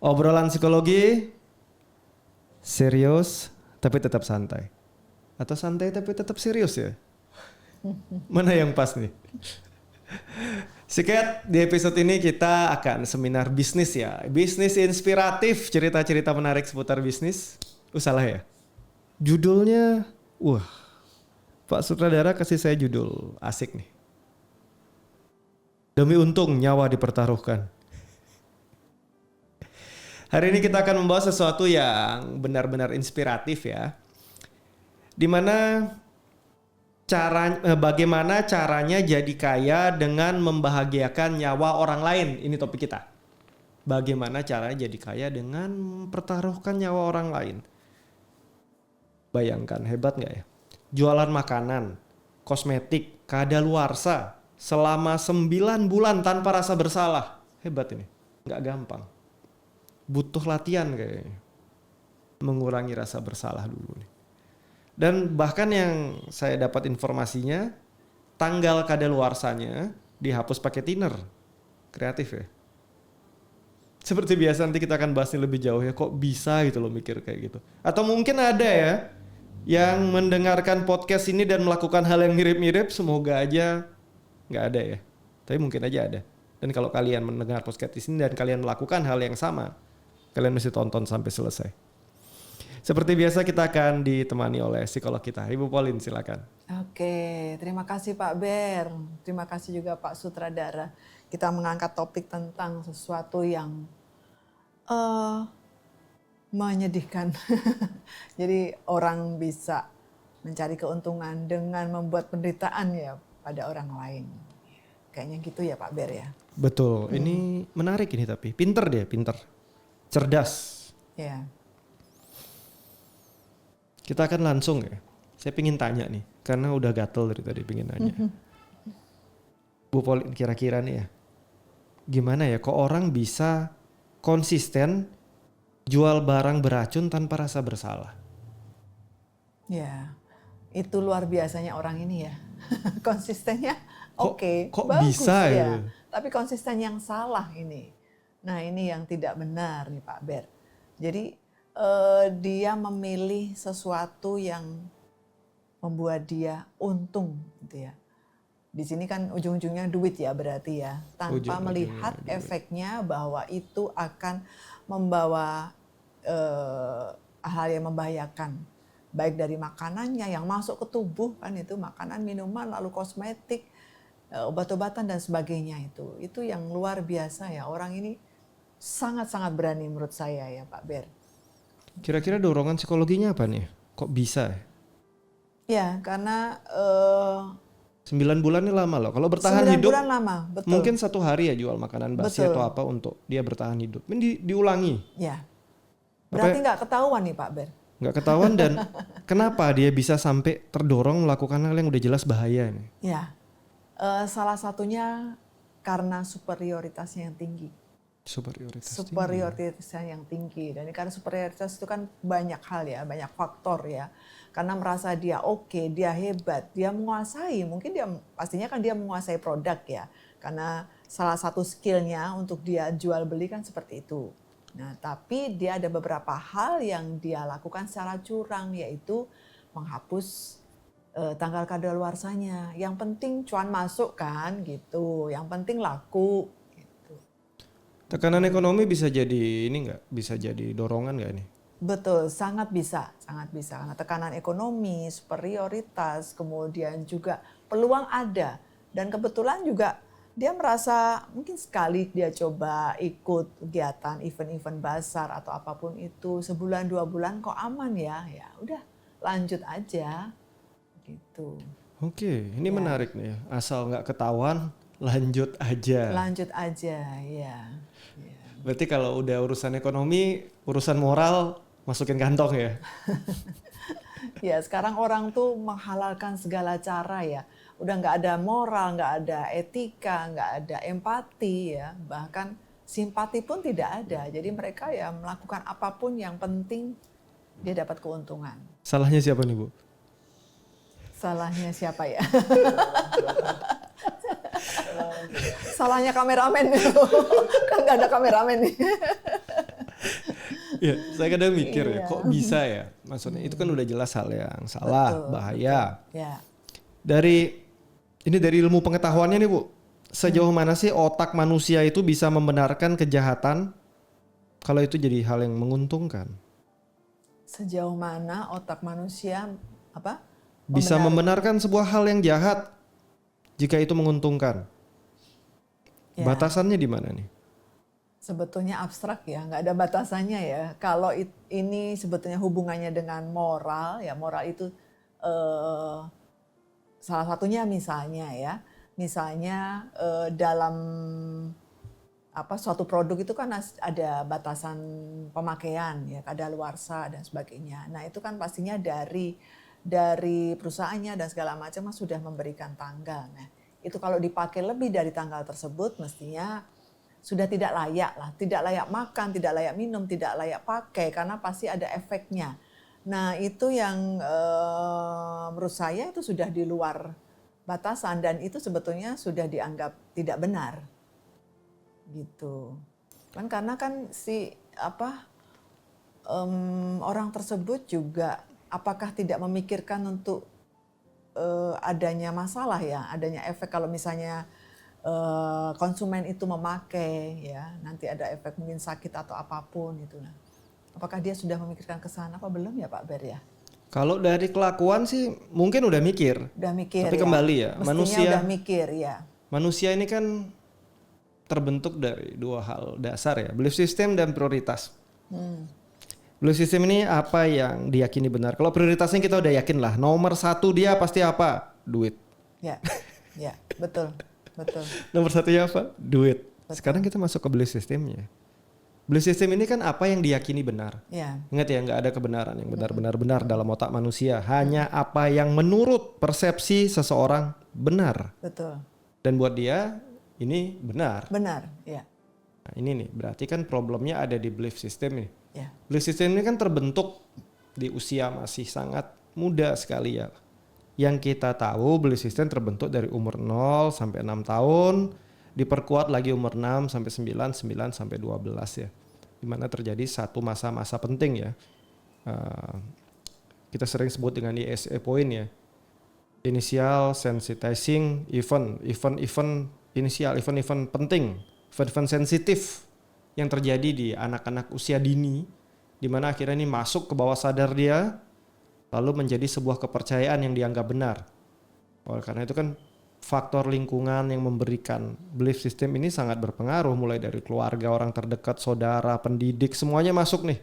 Obrolan psikologi serius tapi tetap santai. Atau santai tapi tetap serius ya? Mana yang pas nih? Sikat, di episode ini kita akan seminar bisnis ya. Bisnis inspiratif, cerita-cerita menarik seputar bisnis. Salah ya? Judulnya, Pak Sutradara kasih saya judul asik nih. Demi untung nyawa dipertaruhkan. Hari ini kita akan membahas sesuatu yang benar-benar inspiratif ya. Dimana bagaimana caranya jadi kaya dengan membahagiakan nyawa orang lain. Ini topik kita. Bagaimana caranya jadi kaya dengan mempertaruhkan nyawa orang lain. Bayangkan, hebat gak ya? Jualan makanan, kosmetik, kadaluarsa selama 9 bulan tanpa rasa bersalah. Hebat ini, gak gampang. Butuh latihan kayaknya. Mengurangi rasa bersalah dulu nih. Dan bahkan yang saya dapat informasinya, tanggal kadaluarsanya dihapus pakai thinner. Kreatif ya. Seperti biasa nanti kita akan bahas ini lebih jauh ya. Kok bisa gitu loh mikir kayak gitu. Atau mungkin ada ya yang mendengarkan podcast ini dan melakukan hal yang mirip-mirip. Semoga aja gak ada ya. Tapi mungkin aja ada. Dan kalau kalian mendengar podcast ini dan kalian melakukan hal yang sama, kalian mesti tonton sampai selesai. Seperti biasa kita akan ditemani oleh psikolog kita. Ibu Pauline silakan. Oke, terima kasih Pak Ber. Terima kasih juga Pak Sutradara. Kita mengangkat topik tentang sesuatu yang menyedihkan. Jadi orang bisa mencari keuntungan dengan membuat penderitaan ya pada orang lain. Kayaknya gitu ya Pak Ber ya. Betul, ini menarik ini tapi. Pinter dia, pinter. Cerdas. Ya. Kita akan langsung ya. Saya pingin tanya nih, karena udah gatel dari tadi pingin nanya. Bu Pauline kira-kira nih ya, gimana ya kok orang bisa konsisten jual barang beracun tanpa rasa bersalah? Ya, itu luar biasanya orang ini ya. Konsistennya oke, kok bagus bisa ya. ya? Tapi konsisten yang salah ini. Nah ini yang tidak benar nih Pak Ber. Jadi dia memilih sesuatu yang membuat dia untung gitu ya. Di sini kan ujung-ujungnya duit ya berarti ya. Tanpa melihat efeknya bahwa itu akan membawa hal yang membahayakan. Baik dari makanannya yang masuk ke tubuh kan itu makanan, minuman, lalu kosmetik, obat-obatan dan sebagainya itu. Itu yang luar biasa ya. Orang ini sangat-sangat berani menurut saya ya Pak Ber. Kira-kira dorongan psikologinya apa nih? Kok bisa? Ya, karena 9 bulan ini lama loh. Kalau bertahan 9 hidup bulan lama, betul. Mungkin 1 hari ya jual makanan basi Betul. atau apa untuk dia bertahan hidup. Ini diulangi. Ya. Berarti nggak ketahuan nih Pak Ber. Nggak ketahuan dan kenapa dia bisa sampai terdorong melakukan hal yang udah jelas bahaya nih? Ya. Salah satunya karena superioritasnya yang tinggi. Superioritasnya yang tinggi. Dan karena superioritas itu kan banyak hal ya, banyak faktor ya. Karena merasa dia oke, dia hebat, dia menguasai. Mungkin dia pastinya kan dia menguasai produk ya. Karena salah satu skillnya untuk dia jual beli kan seperti itu. Nah, tapi dia ada beberapa hal yang dia lakukan secara curang, yaitu menghapus tanggal kadaluarsanya. Yang penting cuan masuk kan gitu. Yang penting laku. Tekanan ekonomi bisa jadi ini nggak? Bisa jadi dorongan nggak nih? Betul, sangat bisa, sangat bisa. Karena tekanan ekonomi, superioritas, kemudian juga peluang ada. Dan kebetulan juga dia merasa mungkin sekali dia coba ikut kegiatan event-event besar atau apapun itu, sebulan 2 bulan kok aman ya, ya udah lanjut aja gitu. Oke, ini menarik nih ya. Asal nggak ketahuan, lanjut aja. Lanjut aja, ya. Berarti kalau udah urusan ekonomi, urusan moral masukin kantong ya. Ya sekarang orang tuh menghalalkan segala cara ya. Udah nggak ada moral, nggak ada etika, nggak ada empati ya. Bahkan simpati pun tidak ada. Jadi mereka ya melakukan apapun yang penting dia dapat keuntungan. Salahnya siapa nih Bu? Salahnya siapa ya? Salahnya kameramen itu. Kan nggak ada kameramen nih. Ya, saya kadang mikir ya, Iya. kok bisa ya? Maksudnya itu kan udah jelas hal yang salah, Betul, bahaya. Ya. Dari ilmu pengetahuannya nih Bu, sejauh mana sih otak manusia itu bisa membenarkan kejahatan kalau itu jadi hal yang menguntungkan? Sejauh mana otak manusia apa? Bisa membenarkan sebuah hal yang jahat jika itu menguntungkan. Ya. Batasannya di mana nih? Sebetulnya abstrak ya, nggak ada batasannya ya. Kalau ini sebetulnya hubungannya dengan moral, ya moral itu salah satunya misalnya dalam suatu produk itu kan ada batasan pemakaian ya, kadaluarsa dan sebagainya. Nah itu kan pastinya dari perusahaannya dan segala macam sudah memberikan tanggal. Nah itu kalau dipakai lebih dari tanggal tersebut mestinya sudah tidak layak lah, tidak layak makan, tidak layak minum, tidak layak pakai karena pasti ada efeknya. Nah itu yang menurut saya itu sudah di luar batasan dan itu sebetulnya sudah dianggap tidak benar, gitu. Kan karena kan orang tersebut juga apakah tidak memikirkan untuk adanya masalah ya, adanya efek kalau misalnya konsumen itu memakai ya nanti ada efek mungkin sakit atau apapun itu. Nah, apakah dia sudah memikirkan ke sana apa belum ya Pak Ber ya? Kalau dari kelakuan sih mungkin udah mikir. Udah mikir. Tapi ya. kembali ya, Mestinya udah mikir ya. Manusia ini kan terbentuk dari dua hal dasar ya, belief system dan prioritas. Belief system ini apa yang diyakini benar. Kalau prioritasnya kita udah yakin lah, nomor satu dia pasti apa? Duit. Ya, ya betul. Betul. Nomor satunya apa? Duit. Betul. Sekarang kita masuk ke belief systemnya. Belief system ini kan apa yang diyakini benar. Ya. Ingat ya, nggak ada kebenaran yang benar-benar benar dalam otak manusia. Hanya apa yang menurut persepsi seseorang benar. Betul. Dan buat dia ini benar. Benar, ya. Nah, ini nih, berarti kan problemnya ada di belief system nih. Ya. Belief system ini kan terbentuk di usia masih sangat muda sekali ya. Yang kita tahu belief system terbentuk dari umur 0 sampai 6 tahun, diperkuat lagi umur 6 sampai 9, 9 sampai 12 ya. Dimana terjadi satu masa-masa penting ya. Kita sering sebut dengan ISE point ya. Initial sensitizing event penting, event sensitif yang terjadi di anak-anak usia dini, di mana akhirnya ini masuk ke bawah sadar dia, lalu menjadi sebuah kepercayaan yang dianggap benar. Oleh karena itu kan faktor lingkungan yang memberikan belief system ini sangat berpengaruh, mulai dari keluarga, orang terdekat, saudara, pendidik, semuanya masuk nih.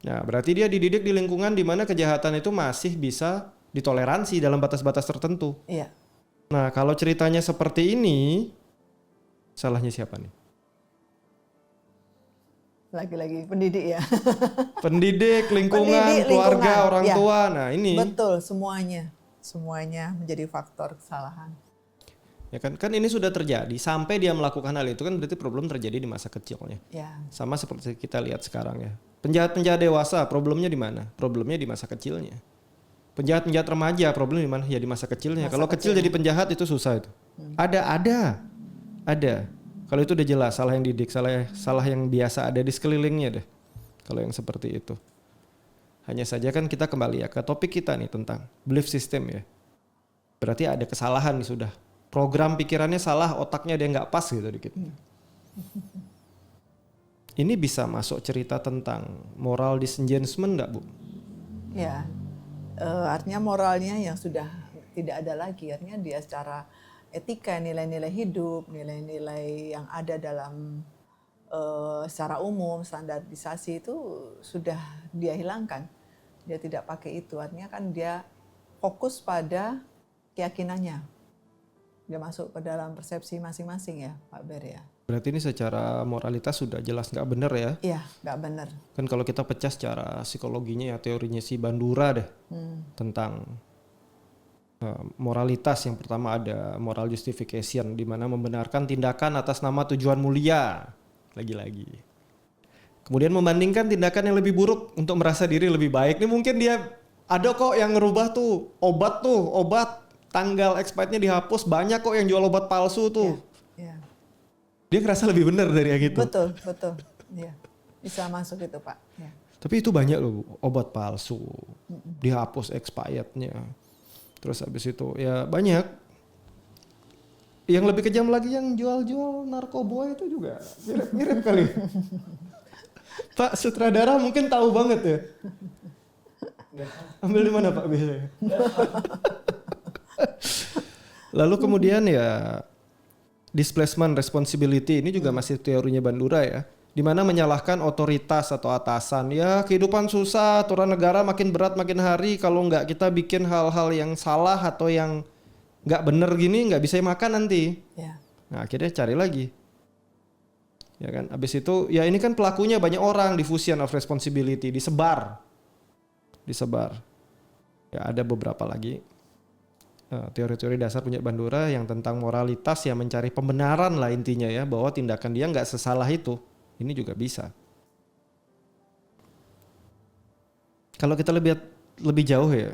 Nah, berarti dia dididik di lingkungan di mana kejahatan itu masih bisa ditoleransi dalam batas-batas tertentu. Iya. Nah, kalau ceritanya seperti ini, salahnya siapa nih? Lagi-lagi pendidik ya. Pendidik, lingkungan, keluarga, orang tua. Nah, ini. Betul, semuanya menjadi faktor kesalahan. Ya kan ini sudah terjadi sampai dia melakukan hal itu kan berarti problem terjadi di masa kecilnya. Ya. Sama seperti kita lihat sekarang ya. Penjahat-penjahat dewasa problemnya di mana? Problemnya di masa kecilnya. Penjahat-penjahat remaja problem di mana? Ya di masa kecilnya. Kalau kecil jadi penjahat itu susah itu. Ada. Kalau itu udah jelas salah yang didik, salah yang biasa ada di sekelilingnya deh. Kalau yang seperti itu. Hanya saja kan kita kembali ya ke topik kita nih tentang belief system ya. Berarti ada kesalahan nih sudah. Program pikirannya salah, otaknya dia nggak pas gitu dikit. Ini bisa masuk cerita tentang moral disengagement nggak Bu? Ya, artinya moralnya yang sudah tidak ada lagi. Artinya dia secara etika, nilai-nilai hidup, nilai-nilai yang ada dalam secara umum, standarisasi itu sudah dia hilangkan. Dia tidak pakai itu. Artinya kan dia fokus pada keyakinannya. Dia masuk ke dalam persepsi masing-masing ya Pak Ber ya. Berarti ini secara moralitas sudah jelas nggak benar ya? Iya, nggak benar. Kan kalau kita pecah secara psikologinya ya teorinya si Bandura deh tentang moralitas. Yang pertama ada moral justification di mana membenarkan tindakan atas nama tujuan mulia. Lagi-lagi. Kemudian membandingkan tindakan yang lebih buruk untuk merasa diri lebih baik. Ini mungkin dia ada kok yang ngerubah obat tanggal expirednya dihapus, banyak kok yang jual obat palsu tuh. Ya. Dia ngerasa lebih benar dari yang itu. Betul. Ya. Bisa masuk itu Pak. Ya. Tapi itu banyak loh, obat palsu, dihapus expirednya. Terus habis itu ya banyak. Yang lebih kejam lagi yang jual-jual narkoba itu juga mirip-mirip kali. Pak sutradara mungkin tahu banget ya. Ambil di mana Pak biasanya? Lalu kemudian ya displacement responsibility ini juga masih teorinya Bandura ya. Di mana menyalahkan otoritas atau atasan. Ya kehidupan susah, aturan negara makin berat makin hari. Kalau nggak kita bikin hal-hal yang salah atau yang nggak bener gini nggak bisa makan nanti. Ya. Nah akhirnya cari lagi. Ya kan, abis itu ya ini kan pelakunya banyak orang, diffusion of responsibility, disebar. Ya ada beberapa lagi teori-teori dasar punya Bandura yang tentang moralitas ya mencari pembenaran lah intinya ya bahwa tindakan dia nggak sesalah itu. Ini juga bisa. Kalau kita lebih jauh ya,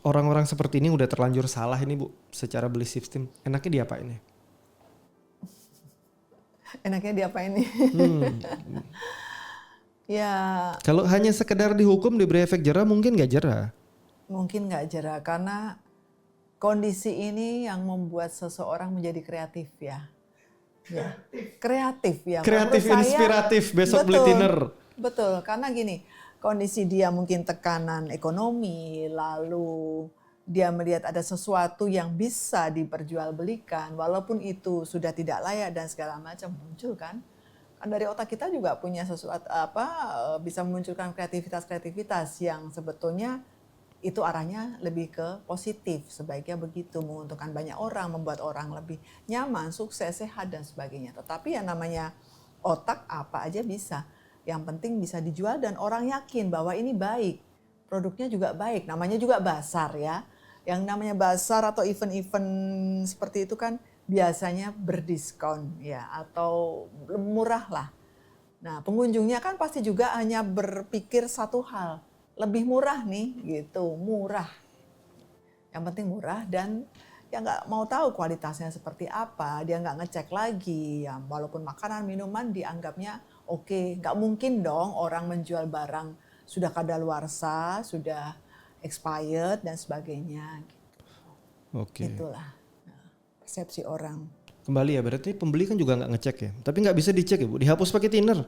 orang-orang seperti ini udah terlanjur salah ini Bu, secara belief system. Enaknya diapain ya? Enaknya diapain nih? Ya. Kalau hanya sekedar dihukum diberi efek jera mungkin nggak jera. Mungkin nggak jera karena kondisi ini yang membuat seseorang menjadi kreatif ya. Ya. Kreatif ya. Kreatif, Menurut saya, inspiratif, besok beli dinner. Betul, karena gini, kondisi dia mungkin tekanan ekonomi, lalu dia melihat ada sesuatu yang bisa diperjualbelikan, walaupun itu sudah tidak layak dan segala macam muncul kan. Kan dari otak kita juga punya sesuatu bisa memunculkan kreativitas yang sebetulnya itu arahnya lebih ke positif, sebaiknya begitu, menguntungkan banyak orang, membuat orang lebih nyaman, sukses, sehat dan sebagainya. Tetapi yang namanya otak apa aja bisa. Yang penting bisa dijual dan orang yakin bahwa ini baik. Produknya juga baik, namanya juga basar ya. Yang namanya basar atau event-event seperti itu kan biasanya berdiskon ya atau murah lah. Nah, pengunjungnya kan pasti juga hanya berpikir satu hal, lebih murah nih gitu, murah. Yang penting murah dan ya nggak mau tahu kualitasnya seperti apa, dia nggak ngecek lagi ya, walaupun makanan minuman dianggapnya oke. Nggak mungkin dong orang menjual barang sudah kadaluarsa, sudah expired dan sebagainya. Oke. Itulah persepsi orang. Kembali ya, berarti pembeli kan juga nggak ngecek ya. Tapi nggak bisa dicek ya Bu, dihapus pakai thinner.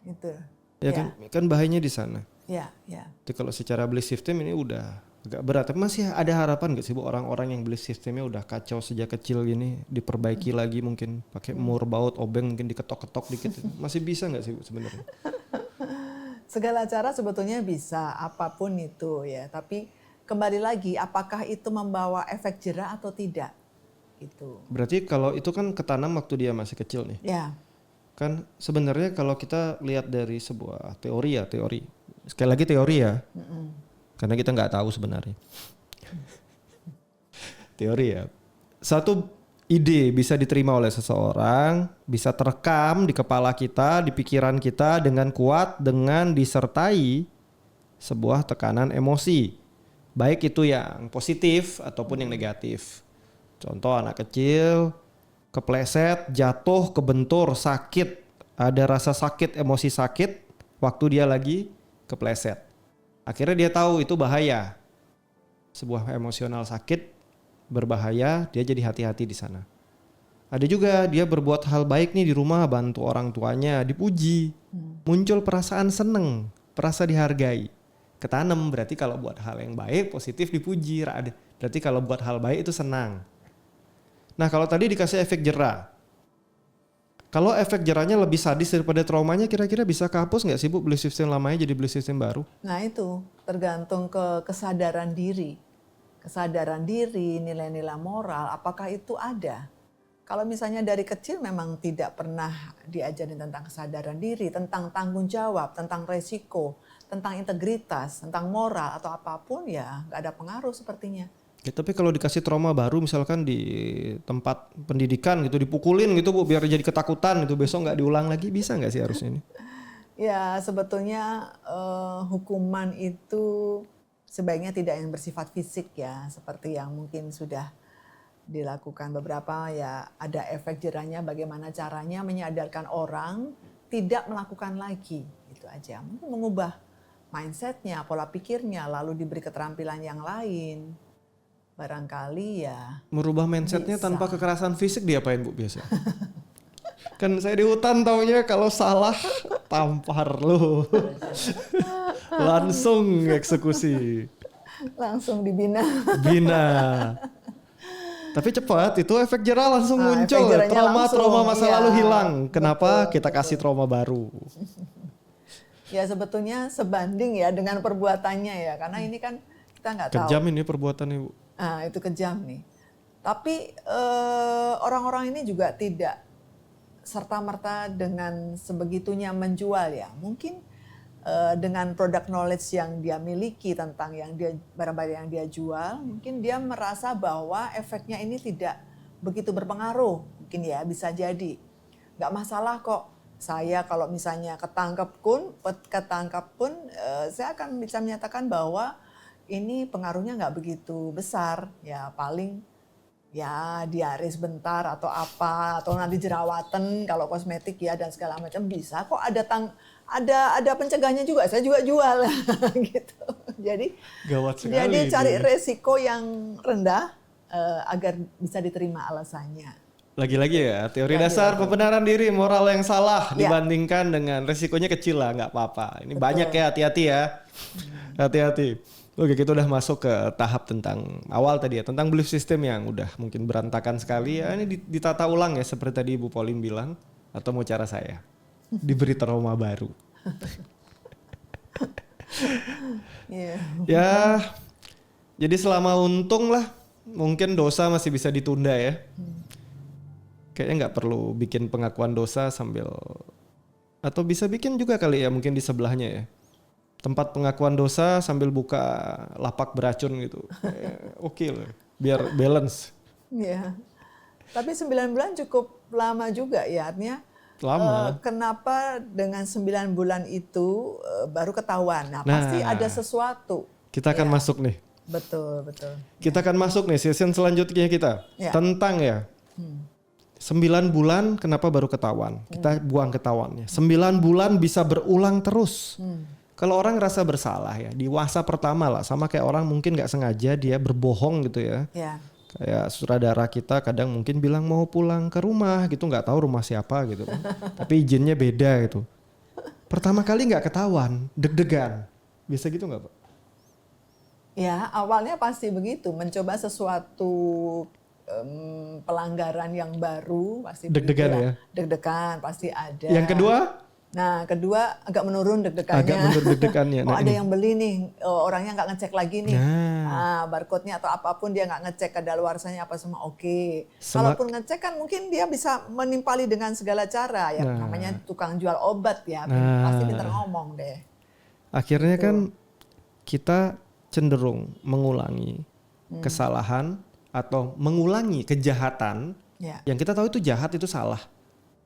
Itu. Ya kan bahayanya di sana. Ya, ya. Jadi kalau secara belief system ini udah agak berat. Tapi masih ada harapan nggak sih Bu orang-orang yang belief systemnya udah kacau sejak kecil gini diperbaiki lagi mungkin pakai mur baut obeng mungkin diketok-ketok dikit. Masih bisa nggak sih Bu sebenarnya? Segala cara sebetulnya bisa, apapun itu ya. Tapi kembali lagi, apakah itu membawa efek jera atau tidak? Itu. Berarti kalau itu kan ketanam waktu dia masih kecil nih. Ya. Kan sebenarnya kalau kita lihat dari sebuah teori. Sekali lagi teori ya. Karena kita nggak tahu sebenarnya. Teori ya. Satu ide bisa diterima oleh seseorang, bisa terekam di kepala kita, di pikiran kita dengan kuat dengan disertai sebuah tekanan emosi. Baik itu yang positif ataupun yang negatif. Contoh anak kecil kepleset, jatuh, kebentur, sakit, ada rasa sakit, emosi sakit waktu dia lagi kepleset. Akhirnya dia tahu itu bahaya. Sebuah emosional sakit berbahaya, dia jadi hati-hati di sana. Ada juga dia berbuat hal baik nih di rumah, bantu orang tuanya, dipuji. Muncul perasaan seneng, perasa dihargai. Ketanam berarti kalau buat hal yang baik, positif dipuji. Berarti kalau buat hal baik itu senang. Nah kalau tadi dikasih efek jera, kalau efek jeranya lebih sadis daripada traumanya, kira-kira bisa kehapus nggak sih Bu belief system lamanya jadi belief system baru? Nah itu tergantung ke kesadaran diri. Kesadaran diri, nilai-nilai moral, apakah itu ada? Kalau misalnya dari kecil memang tidak pernah diajarin tentang kesadaran diri, tentang tanggung jawab, tentang resiko, tentang integritas, tentang moral atau apapun ya nggak ada pengaruh sepertinya. Ya, tapi kalau dikasih trauma baru misalkan di tempat pendidikan gitu dipukulin gitu Bu biar jadi ketakutan gitu besok nggak diulang lagi bisa nggak sih harusnya ini? Ya sebetulnya hukuman itu sebaiknya tidak yang bersifat fisik ya seperti yang mungkin sudah dilakukan beberapa ya ada efek jerahnya bagaimana caranya menyadarkan orang tidak melakukan lagi, itu aja. Mungkin mengubah mindsetnya, pola pikirnya, lalu diberi keterampilan yang lain. Barangkali ya Merubah mindsetnya bisa. tanpa kekerasan fisik diapain Bu biasa? Kan saya di hutan taunya kalau salah tampar lu. Langsung eksekusi. Langsung dibina. Bina. Tapi cepat itu efek jerah langsung Efek muncul. jerahnya Trauma-trauma langsung, masa iya. lalu hilang. Kenapa? Betul, Kita kasih trauma baru. Ya sebetulnya sebanding ya dengan perbuatannya ya, karena ini kan kita nggak tahu. Kejam ini perbuatan Ibu. Itu kejam nih. Tapi orang-orang ini juga tidak serta-merta dengan sebegitunya menjual ya. Mungkin dengan product knowledge yang dia miliki tentang yang dia barang-barang yang dia jual, mungkin dia merasa bahwa efeknya ini tidak begitu berpengaruh. Mungkin ya bisa jadi. Nggak masalah kok. Saya kalau misalnya ketangkep pun saya akan bisa menyatakan bahwa ini pengaruhnya nggak begitu besar. Ya paling ya diare sebentar atau apa, atau nanti jerawatan kalau kosmetik ya dan segala macam bisa kok, ada pencegahnya juga, saya juga jual gitu. Jadi Gawat sekali. jadi ini. cari resiko yang rendah agar bisa diterima alasannya. Lagi-lagi ya teori Lagi-lagi. dasar pembenaran diri moral yang salah Ya. dibandingkan dengan resikonya kecil lah, nggak apa-apa. Ini banyak ya, hati-hati ya. Hati-hati. Oke, kita udah masuk ke tahap tentang awal tadi ya, tentang belief system yang udah mungkin berantakan sekali ya. Ini ditata ulang ya seperti tadi Ibu Pauline bilang, atau mau cara saya diberi trauma baru. Iya. Ya, jadi selama untung lah, mungkin dosa masih bisa ditunda ya. Kayaknya nggak perlu bikin pengakuan dosa sambil, atau bisa bikin juga kali ya mungkin di sebelahnya ya. Tempat pengakuan dosa sambil buka lapak beracun gitu. Oke loh, biar balance. Iya. Tapi 9 bulan cukup lama juga ya, artinya Lama. kenapa dengan 9 bulan itu baru ketahuan? Nah, pasti Nah. ada sesuatu. Kita akan Ya. masuk nih. Betul, betul. Kita akan masuk nih season selanjutnya kita. Ya. Tentang ya. 9 bulan kenapa baru ketahuan? Kita buang ketahuannya. 9 bulan bisa berulang terus. Kalau orang ngerasa bersalah ya, di wasa pertama lah, sama kayak orang mungkin nggak sengaja dia berbohong gitu ya. Ya. Kayak saudara kita kadang mungkin bilang mau pulang ke rumah gitu, nggak tahu rumah siapa gitu kan. Tapi izinnya beda gitu. Pertama kali nggak ketahuan, deg-degan. Biasa gitu nggak Pak? Ya, awalnya pasti begitu, mencoba sesuatu pelanggaran yang baru pasti Deg-degan begitu ya? Deg-degan pasti ada. Yang kedua? Nah, kedua agak menurun deg-degannya. Agak mundur deg-degannya. Oh, Nah, ada ini. yang beli nih, orangnya nggak ngecek lagi nih. Nah. Barcode-nya atau apapun dia nggak ngecek kadaluarsanya apa semua oke. Semak- Kalaupun ngecek kan mungkin dia bisa menimpali dengan segala cara ya. Nah. Namanya tukang jual obat ya, Nah. pasti pintar ngomong deh. Akhirnya kan kita cenderung mengulangi kesalahan atau mengulangi kejahatan Ya. yang kita tahu itu jahat, itu salah,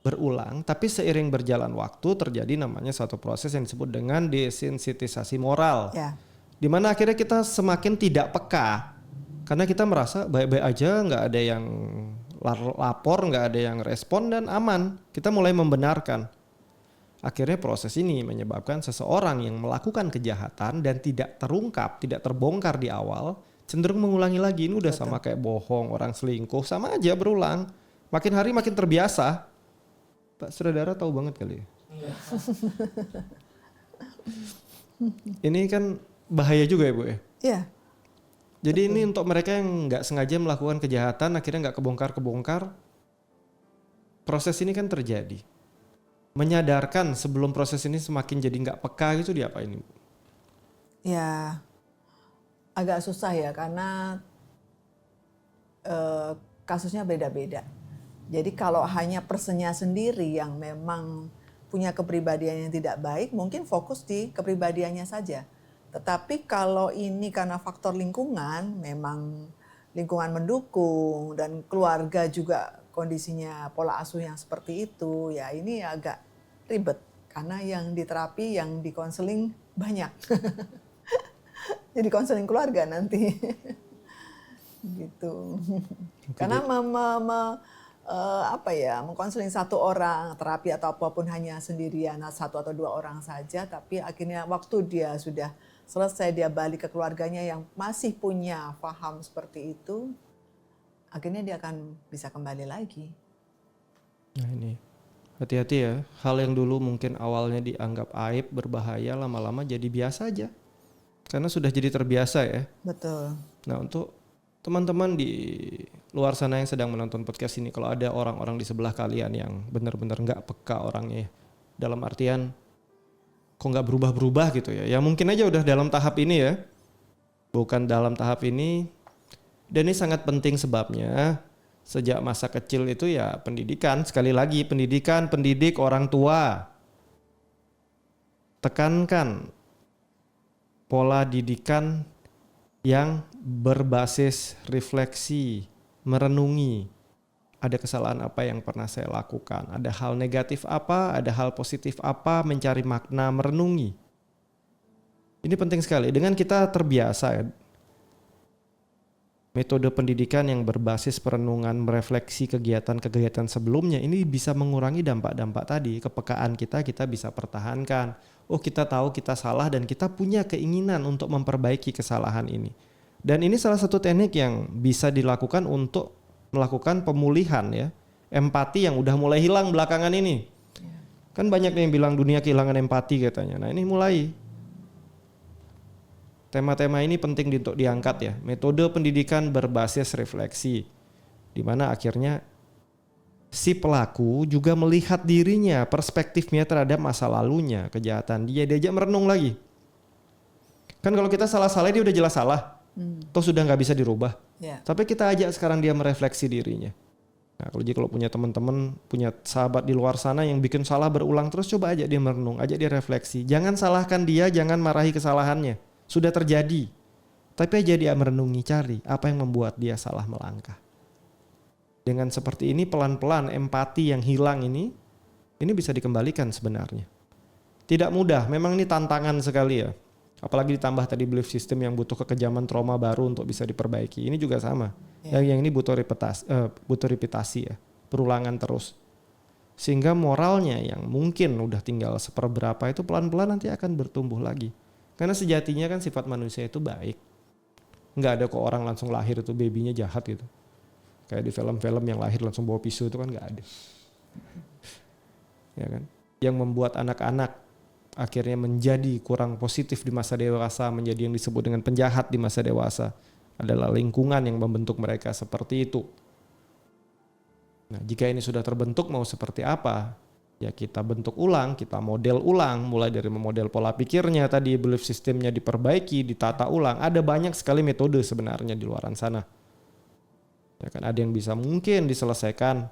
berulang. Tapi seiring berjalan waktu terjadi namanya suatu proses yang disebut dengan desensitisasi moral. Ya. Dimana akhirnya kita semakin tidak peka karena kita merasa baik-baik aja, nggak ada yang lapor, nggak ada yang respon dan aman. Kita mulai membenarkan. Akhirnya proses ini menyebabkan seseorang yang melakukan kejahatan dan tidak terungkap, tidak terbongkar di awal, cenderung mengulangi lagi. Ini udah sama kayak bohong, orang selingkuh, sama aja berulang. Makin hari makin terbiasa. Pak saudara tahu banget kali ya. Ini kan bahaya juga ya Bu ya. Iya. Jadi ini untuk mereka yang nggak sengaja melakukan kejahatan, akhirnya nggak kebongkar-kebongkar. Proses ini kan terjadi. Menyadarkan sebelum proses ini semakin jadi nggak peka gitu diapain Bu? Ya, agak susah ya karena kasusnya beda-beda. Jadi kalau hanya personnya sendiri yang memang punya kepribadian yang tidak baik, mungkin fokus di kepribadiannya saja. Tetapi kalau ini karena faktor lingkungan, memang lingkungan mendukung dan keluarga juga kondisinya pola asuh yang seperti itu, ya ini agak ribet karena yang diterapi, yang dikonseling banyak. Jadi konseling keluarga nanti. Gitu. Karena mengkonseling satu orang, terapi atau apapun hanya sendirian, satu atau dua orang saja, tapi akhirnya waktu dia sudah selesai, dia balik ke keluarganya yang masih punya paham seperti itu, akhirnya dia akan bisa kembali lagi. Nah ini, hati-hati ya, hal yang dulu mungkin awalnya dianggap aib, berbahaya, lama-lama jadi biasa aja. Karena sudah jadi terbiasa ya. Betul. Nah untuk teman-teman di luar sana yang sedang menonton podcast ini, kalau ada orang-orang di sebelah kalian yang benar-benar nggak peka orangnya, dalam artian kok nggak berubah-berubah gitu ya, ya mungkin aja udah dalam tahap ini ya, bukan dalam tahap ini. Dan ini sangat penting sebabnya sejak masa kecil itu ya pendidikan, sekali lagi pendidikan, pendidik, orang tua, tekankan pola didikan yang berbasis refleksi, merenungi, ada kesalahan apa yang pernah saya lakukan, ada hal negatif apa, ada hal positif apa, mencari makna, merenungi. Ini penting sekali. Dengan kita terbiasa metode pendidikan yang berbasis perenungan, merefleksi kegiatan-kegiatan sebelumnya, ini bisa mengurangi dampak-dampak tadi. Kepekaan kita bisa pertahankan. Oh, kita tahu kita salah dan kita punya keinginan untuk memperbaiki kesalahan ini. Dan ini salah satu teknik yang bisa dilakukan untuk melakukan pemulihan ya. Empati yang udah mulai hilang belakangan ini. Kan banyak yang bilang dunia kehilangan empati katanya. Nah ini mulai. Tema-tema ini penting untuk diangkat ya. Metode pendidikan berbasis refleksi. Di mana akhirnya si pelaku juga melihat dirinya, perspektifnya terhadap masa lalunya, kejahatan dia, diajak merenung lagi. Kan kalau kita salah-salah dia udah jelas salah. Toh sudah nggak bisa dirubah. Tapi kita ajak sekarang dia merefleksi dirinya. Nah kalau punya teman-teman, punya sahabat di luar sana yang bikin salah berulang terus, coba ajak dia merenung, ajak dia refleksi. Jangan salahkan dia, jangan marahi kesalahannya. Sudah terjadi. Tapi aja dia merenungi, cari apa yang membuat dia salah melangkah. Dengan seperti ini pelan-pelan empati yang hilang ini bisa dikembalikan sebenarnya. Tidak mudah, memang ini tantangan sekali ya. Apalagi ditambah tadi belief system yang butuh kekejaman trauma baru untuk bisa diperbaiki. Ini juga sama. Yang ini butuh repetasi ya, perulangan terus. Sehingga moralnya yang mungkin udah tinggal seperberapa itu pelan-pelan nanti akan bertumbuh lagi. Karena sejatinya kan sifat manusia itu baik. Nggak ada kok orang langsung lahir itu babynya jahat gitu. Kayak di film-film yang lahir langsung bawa pisau itu kan nggak ada. Ya kan? Yang membuat anak-anak akhirnya menjadi kurang positif di masa dewasa, menjadi yang disebut dengan penjahat di masa dewasa, adalah lingkungan yang membentuk mereka seperti itu. Nah, jika ini sudah terbentuk mau seperti apa? Ya kita bentuk ulang, kita model ulang, mulai dari memodel pola pikirnya tadi, belief systemnya diperbaiki, ditata ulang. Ada banyak sekali metode sebenarnya di luar sana. Ya kan, ada yang bisa mungkin diselesaikan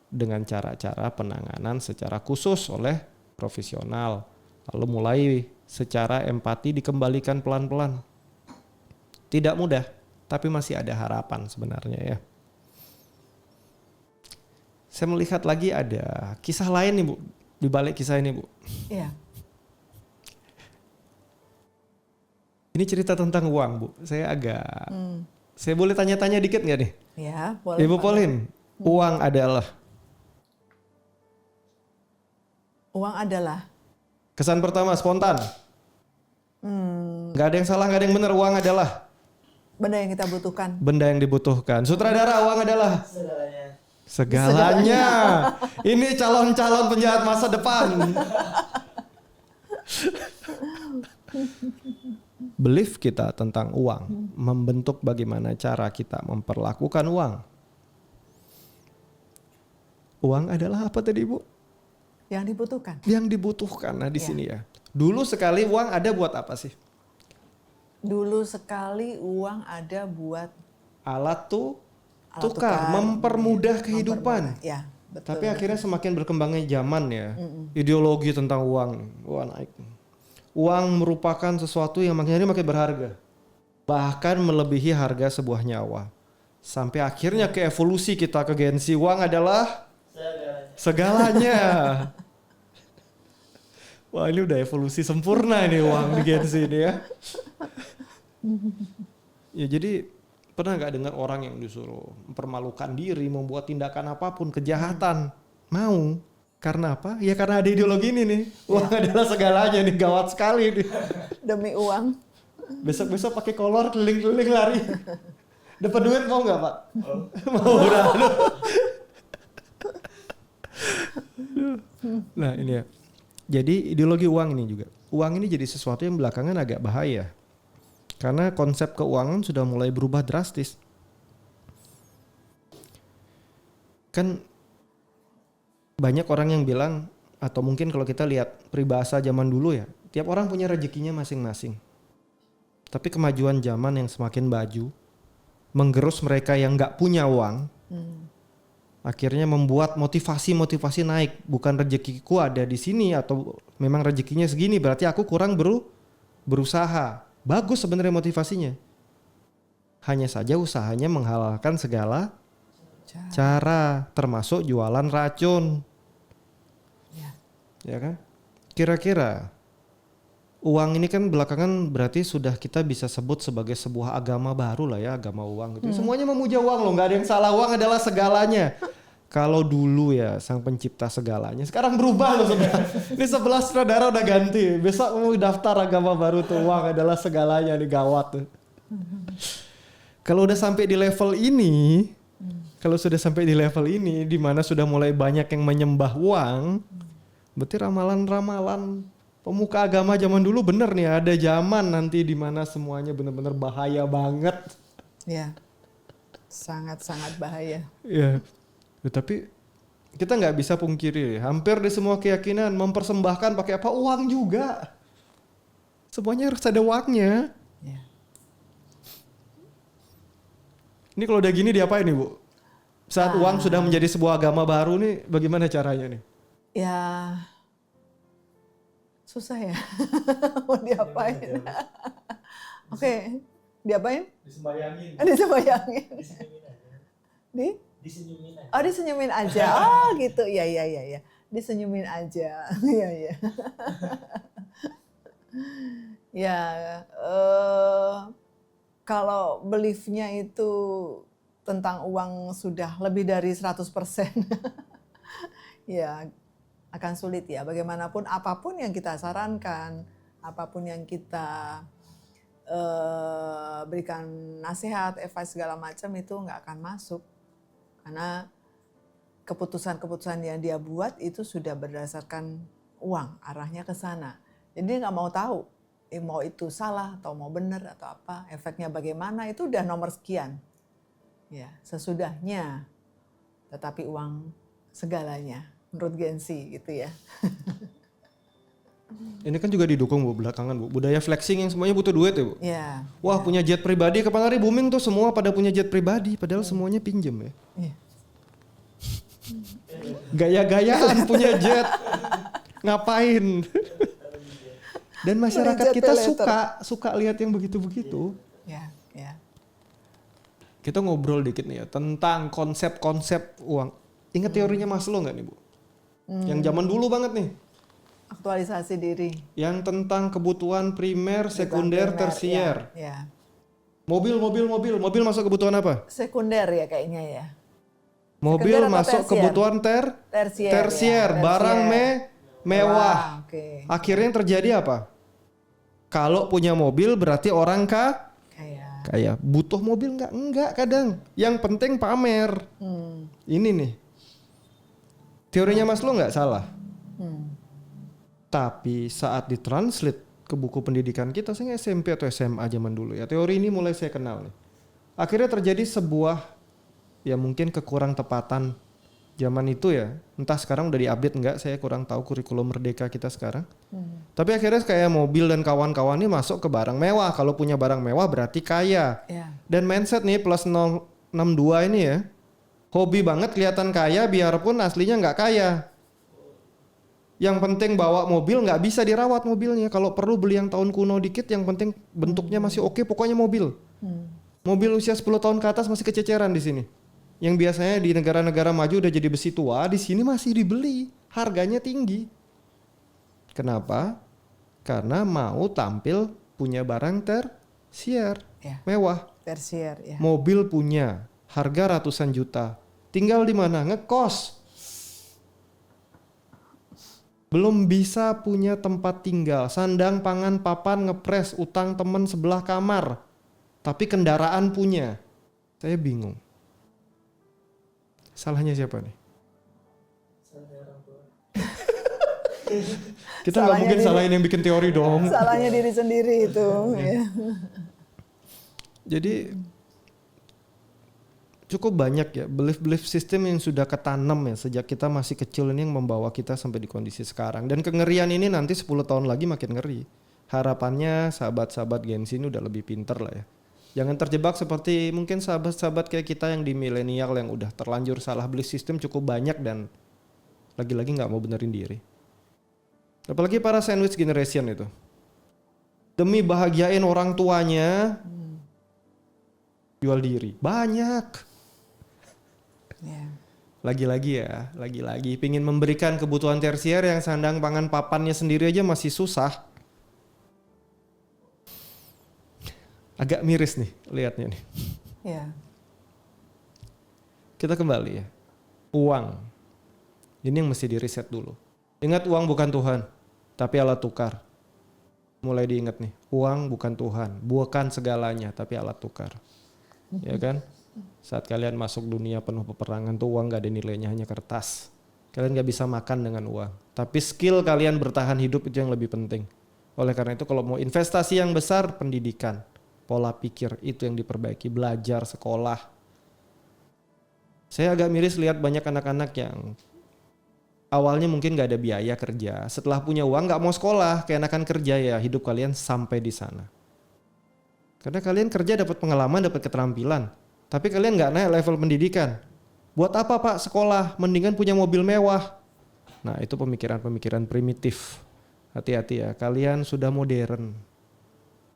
dengan cara-cara penanganan secara khusus oleh profesional. Lalu mulai secara empati dikembalikan pelan-pelan. Tidak mudah, tapi masih ada harapan sebenarnya ya. Saya melihat lagi ada kisah lain nih Bu, di balik kisah ini Bu. Iya. Ini cerita tentang uang Bu. Saya boleh tanya-tanya dikit nggak nih? Ya, boleh. Ibu Pauline, uang adalah kesan pertama spontan. Nggak ada yang salah, nggak ada yang benar. Uang adalah benda yang kita butuhkan. Benda yang dibutuhkan. Sutradara, uang adalah segalanya. Ini calon-calon penjahat masa depan. Belief kita tentang uang membentuk bagaimana cara kita memperlakukan uang. Uang adalah apa tadi Bu? Yang dibutuhkan. Yang dibutuhkan. Nah di sini ya. Dulu sekali uang ada buat apa sih? Dulu sekali uang ada buat alat tukar, mempermudah kehidupan. Ya, betul. Tapi akhirnya semakin berkembangnya zaman ya, ideologi tentang uang naik. Uang merupakan sesuatu yang makin hari makin berharga, bahkan melebihi harga sebuah nyawa. Sampai akhirnya ke evolusi kita ke gengsi, uang adalah segalanya. Wah ini udah evolusi sempurna ini uang di gengsi ini ya. Ya jadi Pernah nggak dengar orang yang disuruh mempermalukan diri, membuat tindakan apapun, kejahatan? Mau. Karena apa? Ya karena ada ideologi ini nih. Uang adalah segalanya nih, gawat sekali nih. Demi uang. Besok-besok pakai kolor keliling-keliling lari. Dapat duit mau nggak Pak? Mau udah. Nah ini ya. Jadi ideologi uang ini juga. Uang ini jadi sesuatu yang belakangan agak bahaya. Karena konsep keuangan sudah mulai berubah drastis. Kan banyak orang yang bilang, atau mungkin kalau kita lihat peribahasa zaman dulu ya, tiap orang punya rezekinya masing-masing. Tapi kemajuan zaman yang semakin maju, menggerus mereka yang nggak punya uang, akhirnya membuat motivasi naik. Bukan rezekiku ada di sini atau memang rezekinya segini, berarti aku kurang berusaha. Bagus sebenarnya motivasinya. Hanya saja usahanya menghalalkan segala cara, termasuk jualan racun. Ya kan? Kira-kira uang ini kan belakangan berarti sudah kita bisa sebut sebagai sebuah agama baru lah ya, agama uang gitu. Semuanya memuja uang loh, nggak ada yang salah, uang adalah segalanya. Kalau dulu ya sang pencipta segalanya, sekarang berubah loh sebenarnya. Ini 11 sutradara udah ganti. Besok mau daftar agama baru tuh, uang adalah segalanya, nih gawat tuh. Kalau udah sampai di level ini, kalau sudah sampai di level ini, di mana sudah mulai banyak yang menyembah uang, berarti ramalan-ramalan pemuka agama zaman dulu bener nih, ada zaman nanti di mana semuanya benar-benar bahaya banget. Ya, sangat-sangat bahaya. Ya. Tapi kita nggak bisa pungkiri, hampir di semua keyakinan mempersembahkan pakai apa? Uang juga. Semuanya harus ada uangnya. Ya. Ini kalau udah gini diapain nih Bu? Saat uang sudah menjadi sebuah agama baru nih, bagaimana caranya nih? Ya, susah ya. Mau diapain? Oke, diapain? Disembayangin. Disembayangin. Disenyumin aja. Oh, disenyumin aja. Oh, gitu. Iya. Disenyumin aja. Iya. Ya, kalau beliefnya itu tentang uang sudah lebih dari 100%, ya akan sulit ya. Bagaimanapun apapun yang kita sarankan, apapun yang kita berikan nasihat, advice segala macam itu nggak akan masuk. Karena keputusan-keputusan yang dia buat itu sudah berdasarkan uang, arahnya ke sana. Jadi dia nggak mau tahu, mau itu salah atau mau benar atau apa, efeknya bagaimana, itu udah nomor sekian. Ya, sesudahnya. Tetapi uang segalanya, menurut Gensi gitu ya. Ini kan juga didukung Bu belakangan Bu, budaya flexing yang semuanya butuh duit ya Bu. Ya. Wah punya jet pribadi, kapan hari booming tuh semua pada punya jet pribadi, padahal semuanya pinjem ya. Iya. Gaya-gayaan punya jet, ngapain? Dan masyarakat Jet kita peleter. suka lihat yang begitu-begitu. Ya. Kita ngobrol dikit nih ya tentang konsep-konsep uang. Ingat teorinya Maslow nggak nih Bu? Yang zaman dulu banget nih. Aktualisasi diri. Yang tentang kebutuhan primer, sekunder, tersier. Ya. Mobil masuk kebutuhan apa? Sekunder ya kayaknya ya. Mobil Sekunder atau masuk tersier? kebutuhan Tersier, ya. barang mewah. Oke. Akhirnya yang terjadi apa? Kalau punya mobil berarti orang kaya. Butuh mobil enggak kadang. Yang penting pamer. Ini nih. Teorinya Maslow nggak salah. Tapi saat ditranslate ke buku pendidikan kita, saya SMP atau SMA zaman dulu ya, teori ini mulai saya kenal nih. Akhirnya terjadi sebuah ya mungkin kekurang tepatan zaman itu ya. Entah sekarang udah diupdate enggak, saya kurang tahu kurikulum merdeka kita sekarang. Tapi akhirnya kayak mobil dan kawan-kawannya masuk ke barang mewah. Kalau punya barang mewah berarti kaya. Ya. Dan mindset nih plus 062 ini ya, hobi banget kelihatan kaya biarpun aslinya nggak kaya. Yang penting bawa mobil, nggak bisa dirawat mobilnya. Kalau perlu beli yang tahun kuno dikit, yang penting bentuknya masih oke, pokoknya mobil. Mobil usia 10 tahun ke atas masih kececeran di sini. Yang biasanya di negara-negara maju udah jadi besi tua, di sini masih dibeli. Harganya tinggi. Kenapa? Karena mau tampil punya barang tersier, Ya. mewah. Tersier ya. Mobil punya, harga ratusan juta. Tinggal di mana? Ngekos. Belum bisa punya tempat tinggal, sandang, pangan, papan, ngepres, utang temen sebelah kamar. Tapi kendaraan punya. Saya bingung. Salahnya siapa nih? Kita nggak Salahnya mungkin diri. salahin yang bikin teori dong. Salahnya diri sendiri itu. Ya. Jadi cukup banyak ya belief system yang sudah ketanam ya sejak kita masih kecil ini yang membawa kita sampai di kondisi sekarang. Dan kengerian ini nanti 10 tahun lagi makin ngeri. Harapannya sahabat-sahabat Gen Z ini udah lebih pinter lah ya. Jangan terjebak seperti mungkin sahabat-sahabat kayak kita yang di milenial yang udah terlanjur salah belief system cukup banyak dan lagi-lagi nggak mau benerin diri. Apalagi para sandwich generation itu. Demi bahagiain orang tuanya, jual diri. Banyak. Ya. Lagi-lagi pingin memberikan kebutuhan tersier yang sandang pangan papannya sendiri aja masih susah. Agak miris nih lihatnya nih. Ya. Kita kembali ya. Uang. Ini yang mesti di-reset dulu. Ingat uang bukan Tuhan, tapi alat tukar. Mulai diingat nih, uang bukan Tuhan, bukan segalanya, tapi alat tukar. Ya kan? Saat kalian masuk dunia penuh peperangan tuh uang gak ada nilainya, hanya kertas. Kalian gak bisa makan dengan uang. Tapi skill kalian bertahan hidup itu yang lebih penting. Oleh karena itu kalau mau investasi yang besar, pendidikan. Pola pikir itu yang diperbaiki, belajar, sekolah. Saya agak miris lihat banyak anak-anak yang awalnya mungkin gak ada biaya kerja. Setelah punya uang gak mau sekolah, keenakan kerja ya hidup kalian sampai di sana. Karena kalian kerja dapat pengalaman, dapat keterampilan. Tapi kalian gak naik level pendidikan. Buat apa Pak sekolah? Mendingan punya mobil mewah. Nah itu pemikiran-pemikiran primitif. Hati-hati ya, kalian sudah modern.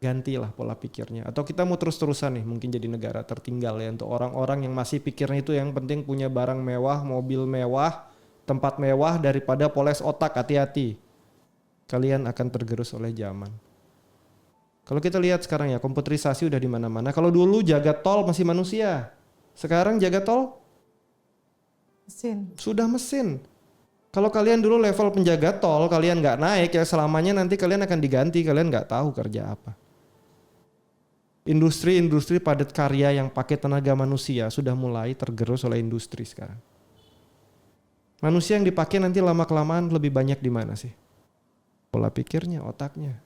Gantilah pola pikirnya. Atau kita mau terus-terusan nih mungkin jadi negara tertinggal ya. Untuk orang-orang yang masih pikirnya itu yang penting punya barang mewah, mobil mewah, tempat mewah daripada poles otak. Hati-hati. Kalian akan tergerus oleh zaman. Kalau kita lihat sekarang ya komputerisasi udah di mana-mana. Kalau dulu jaga tol masih manusia. Sekarang jaga tol Mesin. sudah mesin. Kalau kalian dulu level penjaga tol kalian nggak naik ya selamanya nanti kalian akan diganti. Kalian nggak tahu kerja apa. Industri-industri padat karya yang pakai tenaga manusia sudah mulai tergerus oleh industri sekarang. Manusia yang dipakai nanti lama-kelamaan lebih banyak di mana sih? Pola pikirnya, otaknya.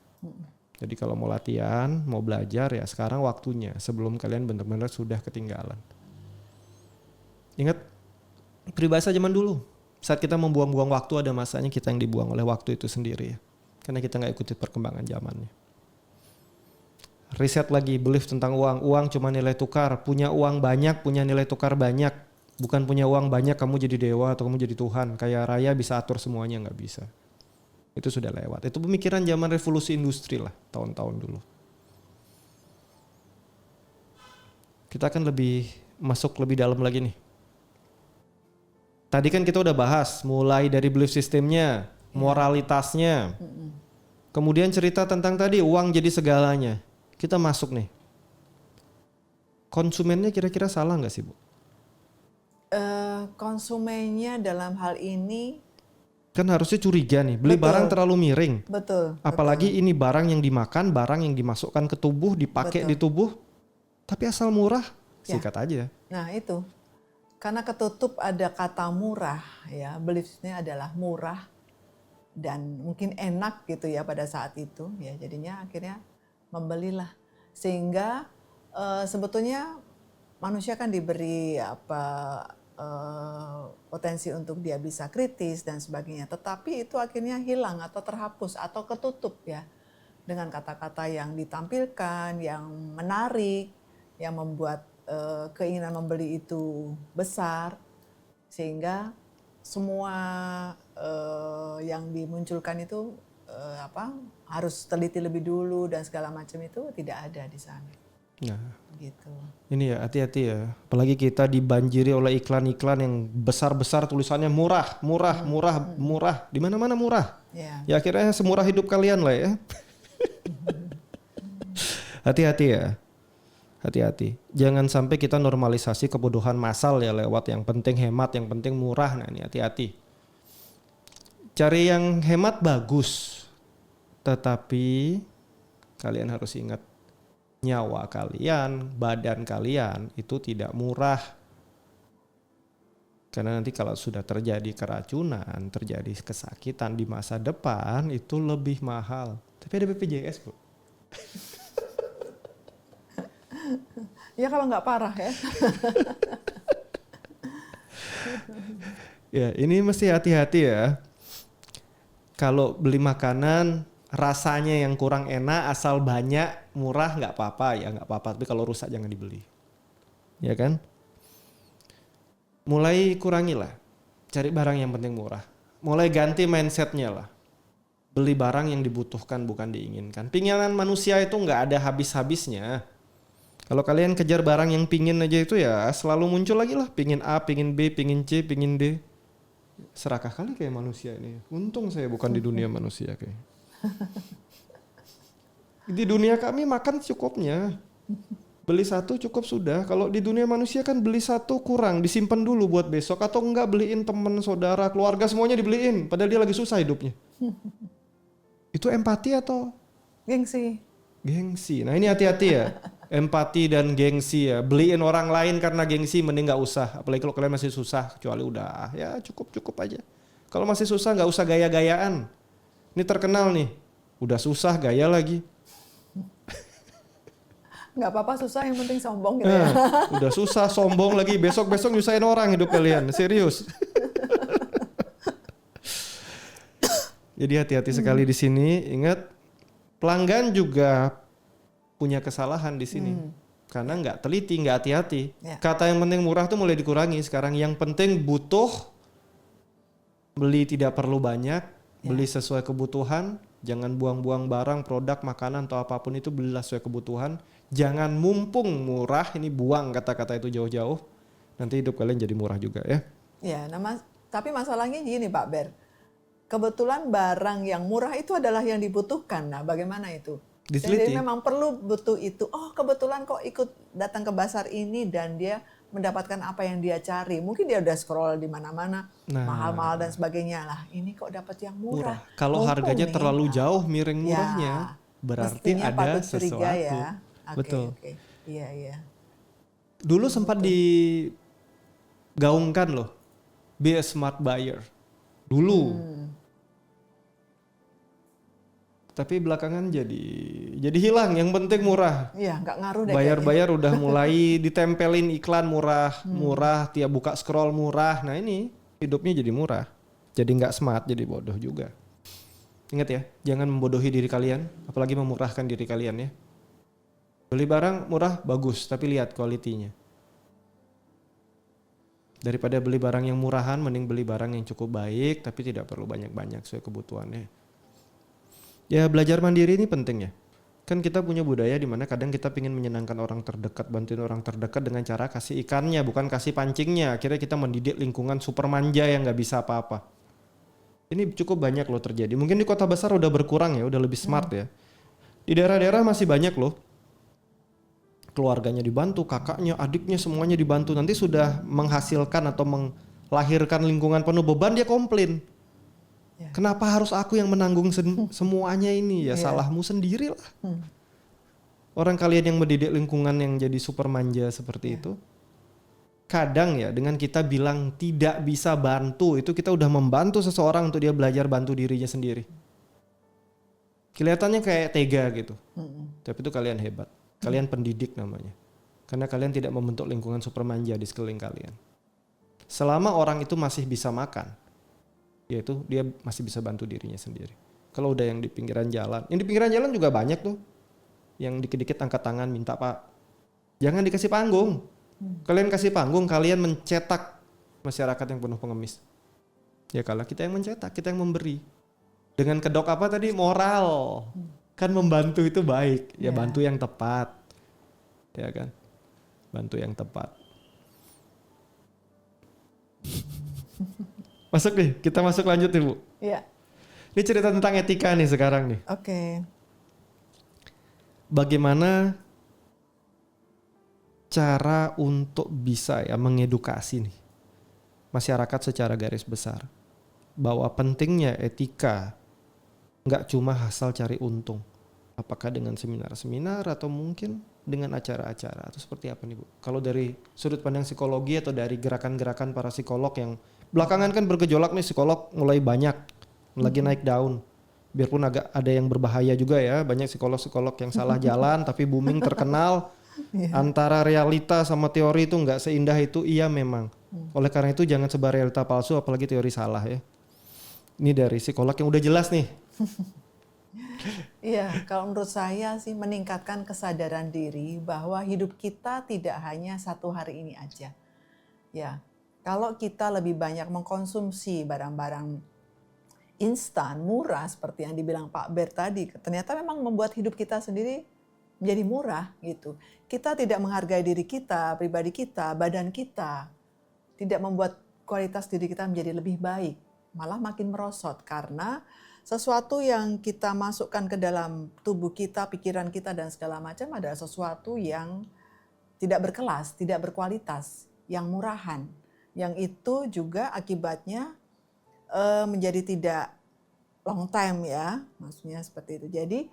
Jadi kalau mau latihan, mau belajar ya sekarang waktunya sebelum kalian benar-benar sudah ketinggalan. Ingat peribahasa zaman dulu. Saat kita membuang-buang waktu ada masanya kita yang dibuang oleh waktu itu sendiri ya. Karena kita nggak ikuti perkembangan zamannya. Riset lagi belief tentang uang. Uang cuma nilai tukar. Punya uang banyak, punya nilai tukar banyak. Bukan punya uang banyak kamu jadi dewa atau kamu jadi Tuhan. Kayak raya bisa atur semuanya, nggak bisa. Itu sudah lewat. Itu pemikiran zaman revolusi industri lah tahun-tahun dulu. Kita akan masuk lebih dalam lagi nih. Tadi kan kita udah bahas mulai dari belief systemnya, moralitasnya. Kemudian cerita tentang tadi uang jadi segalanya. Kita masuk nih. Konsumennya kira-kira salah nggak sih Bu? Konsumennya dalam hal ini Kan harusnya curiga nih, beli Betul. barang terlalu miring. betul. Apalagi ini barang yang dimakan, barang yang dimasukkan ke tubuh, dipakai Betul. di tubuh. Tapi asal murah, Ya. sikat aja. Nah itu, karena ketutup ada kata murah ya, beliefnya adalah murah dan mungkin enak gitu ya pada saat itu ya, jadinya akhirnya membelilah. Sehingga sebetulnya manusia kan diberi potensi untuk dia bisa kritis dan sebagainya, tetapi itu akhirnya hilang atau terhapus atau ketutup ya dengan kata-kata yang ditampilkan, yang menarik, yang membuat keinginan membeli itu besar, sehingga semua yang dimunculkan itu harus teliti lebih dulu dan segala macam itu tidak ada di sana. Nah, Gitu. ini ya hati-hati ya. Apalagi kita dibanjiri oleh iklan-iklan yang besar-besar tulisannya murah, murah, murah, murah. Di mana-mana murah. Ya. Ya akhirnya semurah hidup kalian lah ya. Hati-hati ya. Hati-hati. Jangan sampai kita normalisasi kebodohan massal ya lewat yang penting hemat, yang penting murah. Nah ini hati-hati. Cari yang hemat bagus. Tetapi kalian harus ingat nyawa kalian, badan kalian itu tidak murah. Karena nanti kalau sudah terjadi keracunan, terjadi kesakitan di masa depan itu lebih mahal. Tapi ada BPJS kok. Ya kalau nggak parah ya. Ya ini mesti hati-hati ya. Kalau beli makanan rasanya yang kurang enak asal banyak murah nggak apa-apa ya nggak apa-apa. Tapi kalau rusak jangan dibeli. Ya kan? Mulai kurangilah. Cari barang yang penting murah. Mulai ganti mindsetnya lah. Beli barang yang dibutuhkan bukan diinginkan. Pinginan manusia itu nggak ada habis-habisnya. Kalau kalian kejar barang yang pingin aja itu ya selalu muncul lagi lah. Pingin A, pingin B, pingin C, pingin D. Serakah kali kayak manusia ini. Untung saya bukan di dunia manusia kayak. Di dunia kami makan cukupnya. Beli satu cukup sudah. Kalau di dunia manusia kan beli satu kurang. Disimpan dulu buat besok. Atau enggak beliin teman, saudara, keluarga semuanya dibeliin. Padahal dia lagi susah hidupnya. Itu empati atau? Gengsi. Gengsi. Nah ini hati-hati ya. Empati dan gengsi ya. Beliin orang lain karena gengsi mending gak usah. Apalagi kalau kalian masih susah. Kecuali udah ya cukup-cukup aja. Kalau masih susah gak usah gaya-gayaan. Ini terkenal nih. Udah susah gaya lagi. Nggak apa-apa susah yang penting sombong gitu ya. Udah susah sombong lagi. Besok-besok nyusahin orang hidup kalian. Serius. Jadi hati-hati sekali di sini. Ingat pelanggan juga punya kesalahan di sini. Karena nggak teliti, nggak hati-hati. Ya. Kata yang penting murah tuh mulai dikurangi sekarang. Yang penting butuh, beli tidak perlu banyak, beli sesuai kebutuhan. Jangan buang-buang barang, produk, makanan atau apapun itu belilah sesuai kebutuhan. Jangan mumpung murah, ini buang kata-kata itu jauh-jauh. Nanti hidup kalian jadi murah juga ya. Ya, tapi masalahnya gini Pak Ber. Kebetulan barang yang murah itu adalah yang dibutuhkan. Nah, bagaimana itu? Diteliti. Jadi memang perlu butuh itu. Oh, kebetulan kok ikut datang ke pasar ini dan dia mendapatkan apa yang dia cari. Mungkin dia udah scroll di mana-mana, mahal-mahal dan sebagainya lah. Ini kok dapat yang murah. Kalau Mumpung harganya nih, terlalu jauh miring murahnya, berarti mestinya ada patut curiga sesuatu. ya. Betul. Oke. Iya, iya. Dulu sempat digaungkan loh, be a smart buyer. Dulu. Tapi belakangan jadi hilang. Yang penting murah. Iya, nggak ngaruh deh. Bayar-bayar udah mulai ditempelin iklan murah, tiap buka scroll murah. Nah ini hidupnya jadi murah. Jadi nggak smart, jadi bodoh juga. Ingat ya, jangan membodohi diri kalian, apalagi memurahkan diri kalian ya. Beli barang murah bagus, tapi lihat kualitinya. Daripada beli barang yang murahan, mending beli barang yang cukup baik, tapi tidak perlu banyak-banyak sesuai kebutuhannya. Ya belajar mandiri ini penting ya. Kan kita punya budaya di mana kadang kita ingin menyenangkan orang terdekat, bantuin orang terdekat dengan cara kasih ikannya, bukan kasih pancingnya. Akhirnya kita mendidik lingkungan super manja yang nggak bisa apa-apa. Ini cukup banyak loh terjadi. Mungkin di kota besar udah berkurang ya, udah lebih smart ya. Di daerah-daerah masih banyak loh. Keluarganya dibantu, kakaknya, adiknya semuanya dibantu. Nanti sudah menghasilkan atau melahirkan lingkungan penuh beban, dia komplain. Ya. Kenapa harus aku yang menanggung semuanya ini? Ya salahmu sendiri lah. Orang kalian yang mendidik lingkungan yang jadi super manja seperti itu. Kadang ya dengan kita bilang tidak bisa bantu, itu kita udah membantu seseorang untuk dia belajar bantu dirinya sendiri. Kelihatannya kayak tega gitu. Tapi itu kalian hebat. Kalian pendidik namanya. Karena kalian tidak membentuk lingkungan super manja di sekeliling kalian. Selama orang itu masih bisa makan, yaitu dia masih bisa bantu dirinya sendiri. Kalau udah yang di pinggiran jalan, yang di pinggiran jalan juga banyak tuh. Yang dikit-dikit angkat tangan minta Pak. Jangan dikasih panggung. Kalian kasih panggung, kalian mencetak masyarakat yang penuh pengemis. Ya kalau kita yang mencetak, kita yang memberi. Dengan kedok apa tadi? Moral. Kan membantu itu baik. Ya bantu yang tepat. Ya kan? Bantu yang tepat. Masuk nih, kita masuk lanjut nih Bu. Iya. Ini cerita tentang etika nih sekarang nih. Oke. Bagaimana cara untuk bisa ya mengedukasi nih masyarakat secara garis besar bahwa pentingnya etika nggak cuma asal cari untung. Apakah dengan seminar-seminar atau mungkin dengan acara-acara atau seperti apa nih Bu? Kalau dari sudut pandang psikologi atau dari gerakan-gerakan para psikolog yang belakangan kan bergejolak nih, psikolog mulai banyak lagi naik daun. Biarpun agak ada yang berbahaya juga ya, banyak psikolog-psikolog yang salah jalan tapi booming terkenal. Antara realita sama teori itu nggak seindah itu, iya memang. Oleh karena itu jangan sebar realita palsu apalagi teori salah ya. Ini dari psikolog yang udah jelas nih. Iya, kalau menurut saya sih meningkatkan kesadaran diri bahwa hidup kita tidak hanya satu hari ini aja. Ya, kalau kita lebih banyak mengkonsumsi barang-barang instan, murah seperti yang dibilang Pak Ber tadi, ternyata memang membuat hidup kita sendiri menjadi murah gitu. Kita tidak menghargai diri kita, pribadi kita, badan kita, tidak membuat kualitas diri kita menjadi lebih baik, malah makin merosot karena sesuatu yang kita masukkan ke dalam tubuh kita, pikiran kita dan segala macam adalah sesuatu yang tidak berkelas, tidak berkualitas, yang murahan. Yang itu juga akibatnya menjadi tidak long time ya, maksudnya seperti itu. Jadi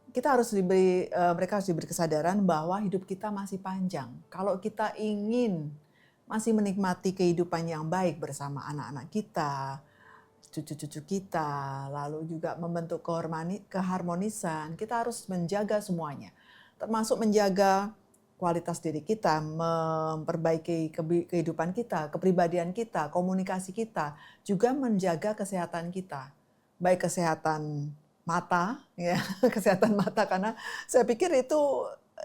mereka harus diberi kesadaran bahwa hidup kita masih panjang. Kalau kita ingin masih menikmati kehidupan yang baik bersama anak-anak kita, cucu-cucu kita, lalu juga membentuk keharmonisan, kita harus menjaga semuanya. Termasuk menjaga kualitas diri kita, memperbaiki kehidupan kita, kepribadian kita, komunikasi kita, juga menjaga kesehatan kita. Baik kesehatan mata, ya, kesehatan mata karena saya pikir itu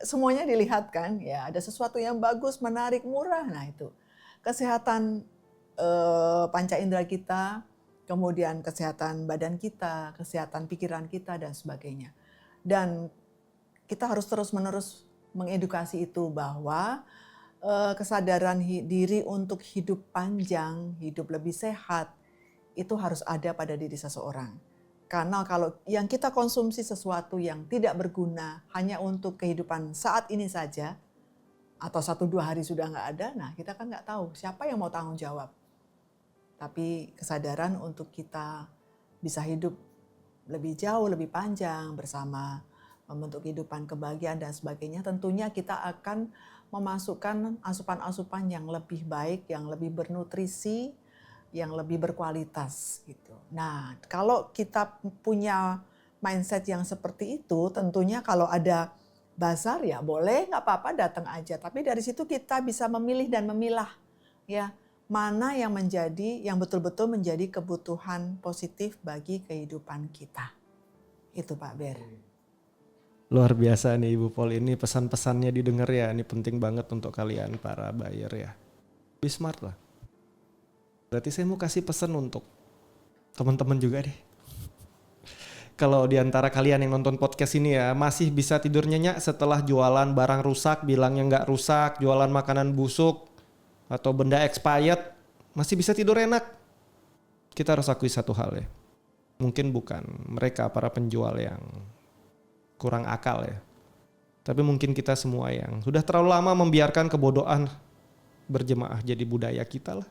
semuanya dilihat kan, ya, ada sesuatu yang bagus, menarik, murah, nah itu. Kesehatan panca indera kita, kemudian kesehatan badan kita, kesehatan pikiran kita, dan sebagainya. Dan kita harus terus-menerus mengedukasi itu bahwa kesadaran diri untuk hidup panjang, hidup lebih sehat, itu harus ada pada diri seseorang. Karena kalau yang kita konsumsi sesuatu yang tidak berguna hanya untuk kehidupan saat ini saja, atau 1-2 hari sudah nggak ada, nah kita kan nggak tahu siapa yang mau tanggung jawab. Tapi kesadaran untuk kita bisa hidup lebih jauh, lebih panjang bersama, membentuk kehidupan kebahagiaan dan sebagainya, tentunya kita akan memasukkan asupan-asupan yang lebih baik, yang lebih bernutrisi, yang lebih berkualitas gitu. Nah, kalau kita punya mindset yang seperti itu, tentunya kalau ada bazar ya boleh, nggak apa-apa datang aja. Tapi dari situ kita bisa memilih dan memilah ya. Mana yang betul-betul menjadi kebutuhan positif bagi kehidupan kita. Itu Pak Ber. Luar biasa nih Ibu Pol, ini pesan-pesannya didengar ya, ini penting banget untuk kalian para buyer ya. Be smart lah. Berarti saya mau kasih pesan untuk teman-teman juga deh. Kalau di antara kalian yang nonton podcast ini ya, masih bisa tidur nyenyak setelah jualan barang rusak, bilangnya nggak rusak, jualan makanan busuk, atau benda expired, masih bisa tidur enak. Kita harus akui satu hal ya. Mungkin bukan mereka para penjual yang kurang akal ya. Tapi mungkin kita semua yang sudah terlalu lama membiarkan kebodohan berjemaah jadi budaya kita lah.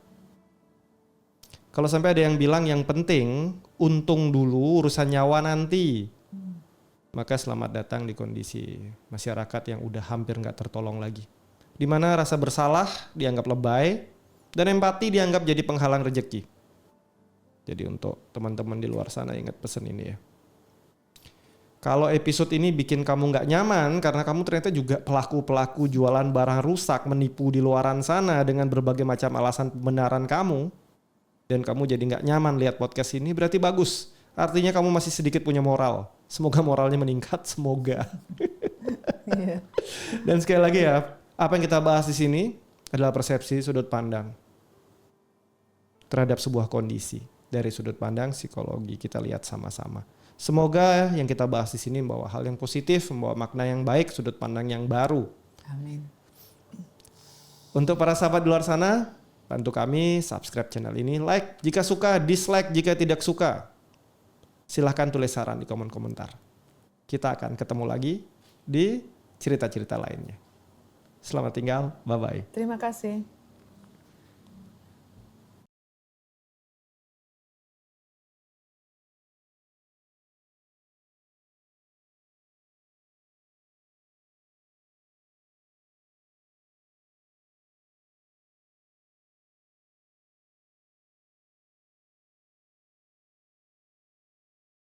Kalau sampai ada yang bilang yang penting untung dulu, urusan nyawa nanti. Maka selamat datang di kondisi masyarakat yang udah hampir nggak tertolong lagi. Di mana rasa bersalah dianggap lebay dan empati dianggap jadi penghalang rezeki. Jadi untuk teman-teman di luar sana ingat pesan ini ya. Kalau episode ini bikin kamu nggak nyaman karena kamu ternyata juga pelaku-pelaku jualan barang rusak, menipu di luaran sana dengan berbagai macam alasan pembenaran kamu, dan kamu jadi nggak nyaman lihat podcast ini, berarti bagus. Artinya kamu masih sedikit punya moral. Semoga moralnya meningkat, semoga. Dan sekali lagi ya, apa yang kita bahas di sini adalah persepsi sudut pandang terhadap sebuah kondisi dari sudut pandang psikologi. Kita lihat sama-sama. Semoga yang kita bahas di sini membawa hal yang positif, membawa makna yang baik, sudut pandang yang baru. Amin. Untuk para sahabat di luar sana, bantu kami subscribe channel ini, like jika suka, dislike jika tidak suka. Silahkan tulis saran di kolom komentar. Kita akan ketemu lagi di cerita-cerita lainnya. Selamat tinggal, bye-bye. Terima kasih.